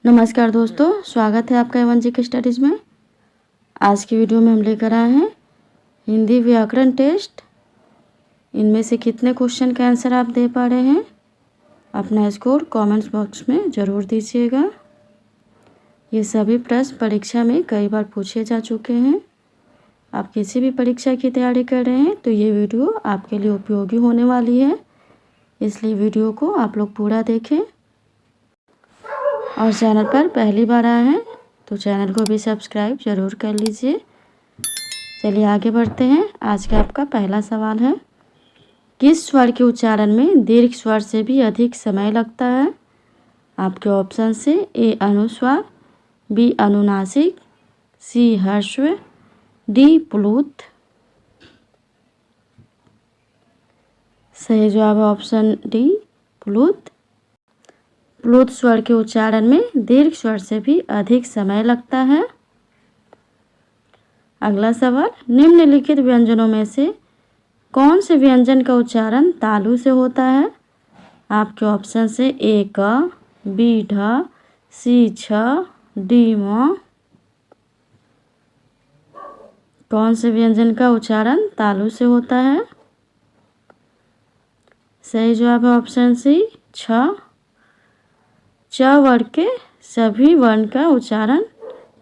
नमस्कार दोस्तों, स्वागत है आपका एवन जी के स्टडीज़ में। आज की वीडियो में हम लेकर आए हैं हिंदी व्याकरण टेस्ट। इनमें से कितने क्वेश्चन का आंसर आप दे पा रहे हैं, अपना स्कोर कमेंट्स बॉक्स में ज़रूर दीजिएगा। ये सभी प्रश्न परीक्षा में कई बार पूछे जा चुके हैं। आप किसी भी परीक्षा की तैयारी कर रहे हैं तो ये वीडियो आपके लिए उपयोगी होने वाली है, इसलिए वीडियो को आप लोग पूरा देखें। और चैनल पर पहली बार आए हैं तो चैनल को भी सब्सक्राइब ज़रूर कर लीजिए। चलिए आगे बढ़ते हैं। आज का आपका पहला सवाल है, किस स्वर के उच्चारण में दीर्घ स्वर से भी अधिक समय लगता है? आपके ऑप्शन से ए अनुस्वार, बी अनुनासिक, सी ह्रस्व, डी प्लुत। सही जवाब है ऑप्शन डी प्लुत। प्लुत स्वर के उच्चारण में दीर्घ स्वर से भी अधिक समय लगता है। अगला सवाल, निम्नलिखित व्यंजनों में से कौन से व्यंजन का उच्चारण तालु से होता है? आपके ऑप्शन से ए क, बी ढ, सी छ, डी म। कौन से व्यंजन का उच्चारण तालु से होता है? सही जवाब है ऑप्शन सी छ। च वर्ग के सभी वर्ण का उच्चारण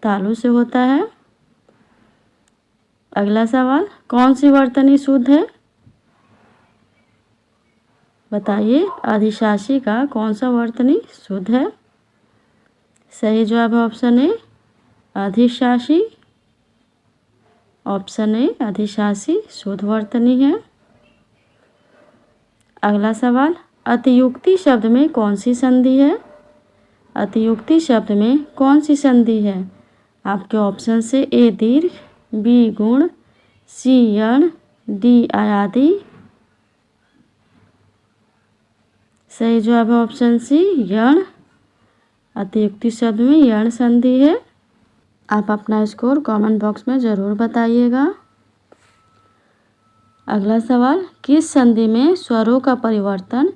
तालु से होता है। अगला सवाल, कौन सी वर्तनी शुद्ध है? बताइए, अधिशासी का कौन सा वर्तनी शुद्ध है? सही जवाब है ऑप्शन ए अधिशासी। ऑप्शन ए अधिशासी शुद्ध वर्तनी है। अगला सवाल, अतियुक्ति शब्द में कौन सी संधि है? अतियुक्ति शब्द में कौन सी संधि है? आपके ऑप्शन से ए दीर्घ, बी गुण, सी यण, डी आयादी। सही जवाब है ऑप्शन सी यण। अतियुक्ति शब्द में यण संधि है। आप अपना स्कोर कमेंट बॉक्स में ज़रूर बताइएगा। अगला सवाल, किस संधि में स्वरों का परिवर्तन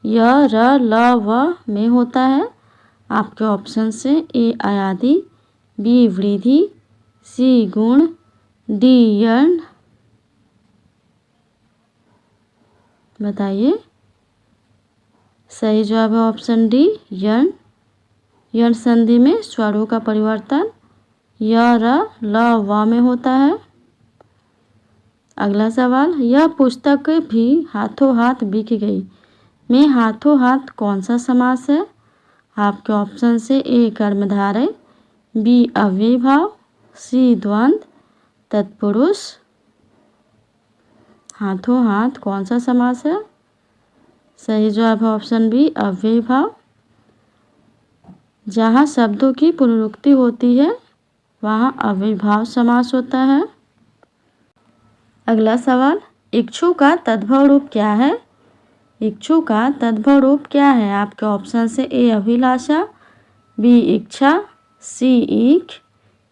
य, र, ल, व में होता है? आपके ऑप्शन से ए आयादी, बी वृद्धि, सी गुण, डी यण। बताइए। सही जवाब है ऑप्शन डी यण। यण संधि में स्वरों का परिवर्तन य, र, ल, व में होता है। अगला सवाल, यह पुस्तक भी हाथों हाथ बिक गई में हाथों हाथ कौन सा समास है? आपके ऑप्शन से ए कर्मधारय, बी अव्ययीभाव, सी द्वंद्व, तत्पुरुष। हाथों हाथ कौन सा समास है? सही जवाब है ऑप्शन बी अव्ययीभाव। जहाँ शब्दों की पुनरुक्ति होती है वहाँ अव्ययीभाव समास होता है। अगला सवाल, इच्छु का तद्भव रूप क्या है? इच्छु का तद्भव रूप क्या है? आपके ऑप्शन से ए अभिलाषा, बी इच्छा, सी ईख,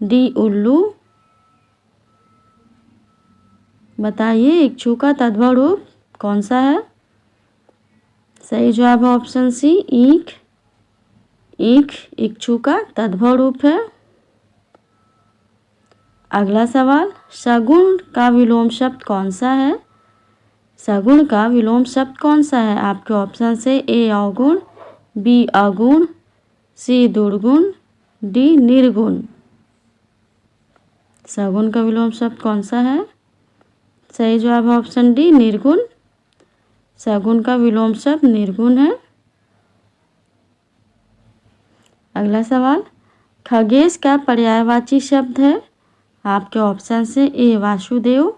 डी उल्लू। बताइए, इच्छु का तद्भव रूप कौन सा है? सही जवाब है ऑप्शन सी ईख। ईख इच्छु का तद्भव रूप है। अगला सवाल, सगुण का विलोम शब्द कौन सा है? सगुण का विलोम शब्द कौन सा है? आपके ऑप्शन से ए अवगुण, बी अगुण, सी दुर्गुण, डी निर्गुण। सगुण का विलोम शब्द कौन सा है? सही जवाब है ऑप्शन डी निर्गुण। सगुण का विलोम शब्द निर्गुण है। अगला सवाल, खगेश का पर्यायवाची शब्द है? आपके ऑप्शन से ए वासुदेव,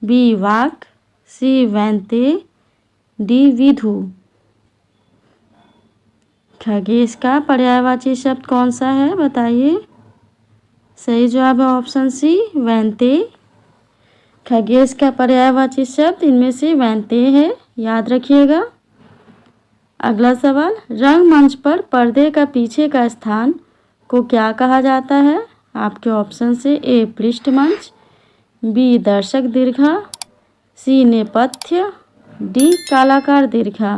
बी वाक, सी वैन्ते, डी विधु। खगेश का पर्यायवाची शब्द कौन सा है? बताइए। सही जवाब है ऑप्शन सी वैन्ते। खगेश का पर्यायवाची शब्द इनमें से वैन्ते है, याद रखिएगा। अगला सवाल, रंगमंच पर पर्दे का पीछे का स्थान को क्या कहा जाता है? आपके ऑप्शन से ए पृष्ठमंच, बी दर्शक दीर्घा, सी नेपथ्य, डी कालाकार दीर्घा।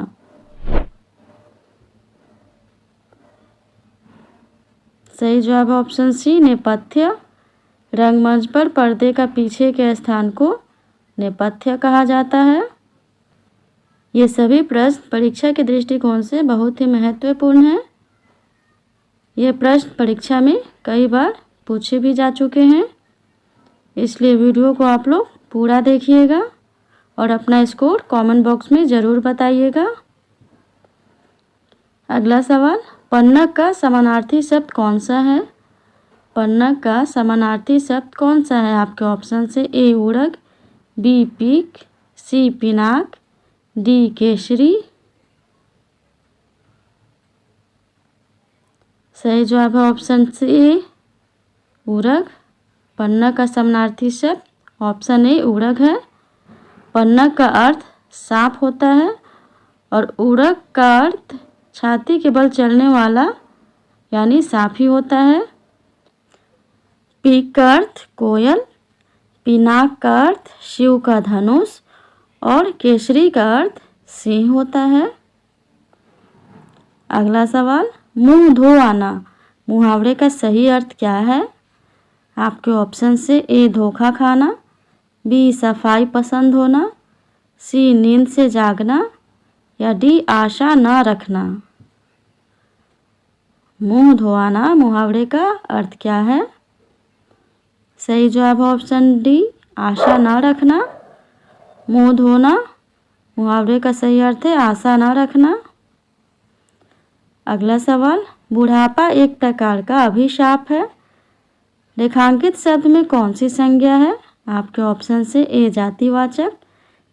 सही जवाब है ऑप्शन सी नेपथ्य। रंगमंच पर पर्दे का पीछे के स्थान को नेपथ्य कहा जाता है। ये सभी प्रश्न परीक्षा के दृष्टिकोण से बहुत ही महत्वपूर्ण हैं। ये प्रश्न परीक्षा में कई बार पूछे भी जा चुके हैं, इसलिए वीडियो को आप लोग पूरा देखिएगा और अपना स्कोर कमेंट बॉक्स में ज़रूर बताइएगा। अगला सवाल, पन्नग का समानार्थी शब्द कौन सा है? पन्नग का समानार्थी शब्द कौन सा है? आपके ऑप्शन से ए उड़ग, बी पीक, सी पिनाक, डी केसरी। सही जवाब है ऑप्शन सी उड़ग। पन्नग का समानार्थी शब्द ऑप्शन ए उड़ग है। पन्नग का अर्थ सांप होता है और उड़ग का अर्थ छाती के बल चलने वाला यानी सांप ही होता है। पीक का अर्थ कोयल, पिनाक का अर्थ शिव का धनुष और केसरी का अर्थ सिंह होता है। अगला सवाल, मुंह धो आना मुहावरे का सही अर्थ क्या है? आपके ऑप्शन से ए धोखा खाना, बी सफाई पसंद होना, सी नींद से जागना या डी आशा न रखना। मुंह धोआना मुहावरे का अर्थ क्या है? सही जवाब है ऑप्शन डी आशा न रखना। मुंह धोना मुहावरे का सही अर्थ है आशा न रखना। अगला सवाल, बुढ़ापा एक प्रकार का अभिशाप है। रेखांकित शब्द में कौन सी संज्ञा है? आपके ऑप्शन से ए जातिवाचक,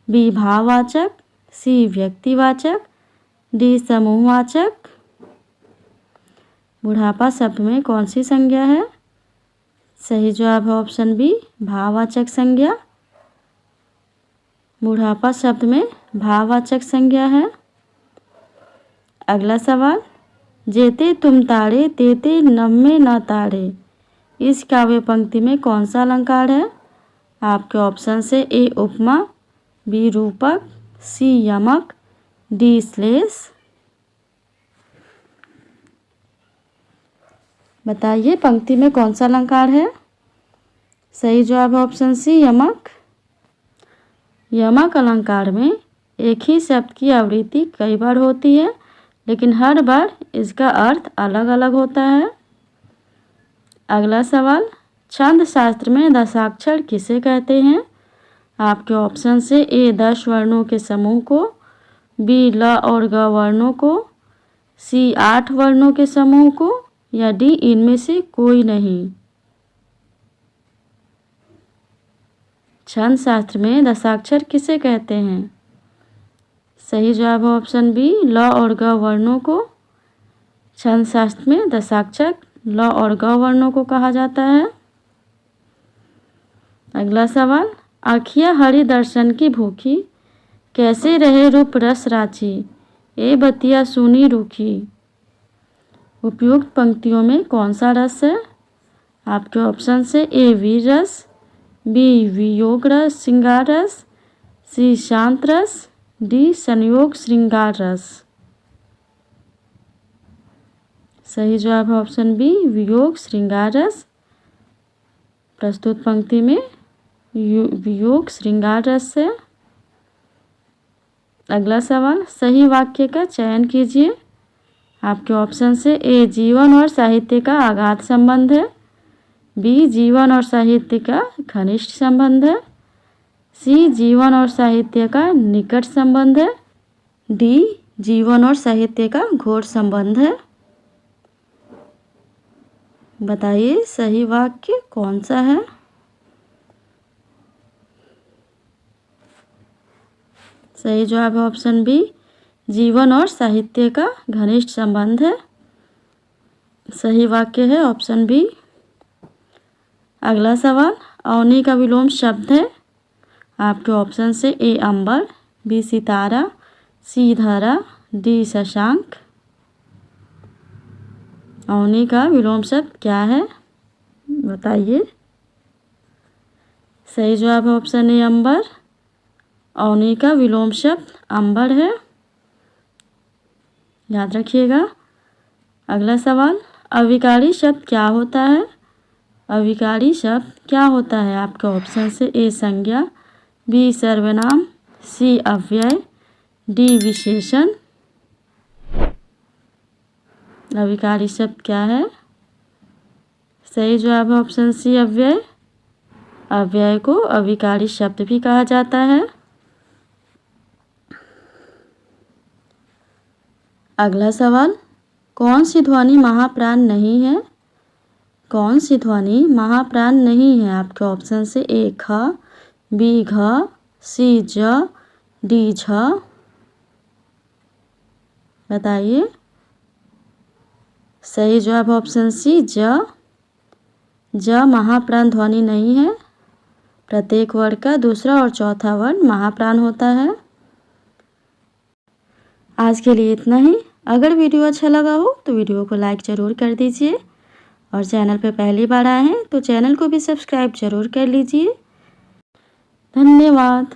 बी भाववाचक, सी व्यक्तिवाचक, डी समूहवाचक। बुढ़ापा शब्द में कौन सी संज्ञा है? सही जवाब है ऑप्शन बी भाववाचक संज्ञा। बुढ़ापा शब्द में भाववाचक संज्ञा है। अगला सवाल, जेते तुम ताड़े तेते नम्मे न ताड़े, इस काव्य पंक्ति में कौन सा अलंकार है? आपके ऑप्शन से ए उपमा, बी रूपक, सी यमक, डी श्लेष। बताइए पंक्ति में कौन सा अलंकार है? सही जवाब है ऑप्शन सी यमक। यमक अलंकार में एक ही शब्द की आवृत्ति कई बार होती है, लेकिन हर बार इसका अर्थ अलग अलग होता है। अगला सवाल, छंद शास्त्र में दशाक्षर किसे कहते हैं? आपके ऑप्शन से ए 10 वर्णों के समूह को, बी ल और ग वर्णों को, सी 8 वर्णों के समूह को या डी इनमें से कोई नहीं। छंद शास्त्र में दशाक्षर किसे कहते हैं? सही जवाब है ऑप्शन बी ल और ग वर्णों को। छंद शास्त्र में दशाक्षर ल और ग वर्णों को कहा जाता है। अगला सवाल, आँखिया हरि दर्शन की भूखी, कैसे रहे रूप रस राची, ए बतिया सुनी रूखी। उपयुक्त पंक्तियों में कौन सा रस है? आपके ऑप्शन से ए वीर रस, बी वियोग रस श्रृंगार रस, सी शांत रस, डी संयोग श्रृंगार रस। सही जवाब है ऑप्शन बी वियोग श्रृंगार रस। प्रस्तुत पंक्ति में वियोग श्रृंगार रस है। अगला सवाल, सही वाक्य का चयन कीजिए। आपके ऑप्शन से ए जीवन और साहित्य का अगाध संबंध है, बी जीवन और साहित्य का घनिष्ठ संबंध है, सी जीवन और साहित्य का निकट संबंध है, डी जीवन और साहित्य का घोर संबंध है। बताइए सही वाक्य कौन सा है? सही जवाब है ऑप्शन बी जीवन और साहित्य का घनिष्ठ संबंध है। सही वाक्य है ऑप्शन बी। अगला सवाल, अवनी का विलोम शब्द है। आपके ऑप्शन से ए अंबर, बी सितारा, सी धारा, डी शशांक। अवनी का विलोम शब्द क्या है? बताइए। सही जवाब है ऑप्शन ए अंबर। अवनी का विलोम शब्द अंबर है, याद रखिएगा। अगला सवाल, अविकारी शब्द क्या होता है? अविकारी शब्द क्या होता है? आपके ऑप्शन से ए संज्ञा, बी सर्वनाम, सी अव्यय, डी विशेषण। अविकारी शब्द क्या है? सही जवाब है ऑप्शन सी अव्यय। अव्यय को अविकारी शब्द भी कहा जाता है। अगला सवाल, कौन सी ध्वनि महाप्राण नहीं है? कौन सी ध्वनि महाप्राण नहीं है? आपके ऑप्शन से ए ख, बी घ, सी ज, डी झ। बताइए। सही जवाब ऑप्शन सी ज। ज महाप्राण ध्वनि नहीं है। प्रत्येक वर्ण का दूसरा और चौथा वर्ण महाप्राण होता है। आज के लिए इतना ही। अगर वीडियो अच्छा लगा हो तो वीडियो को लाइक ज़रूर कर दीजिए और चैनल पर पहली बार आए हैं तो चैनल को भी सब्सक्राइब ज़रूर कर लीजिए। धन्यवाद।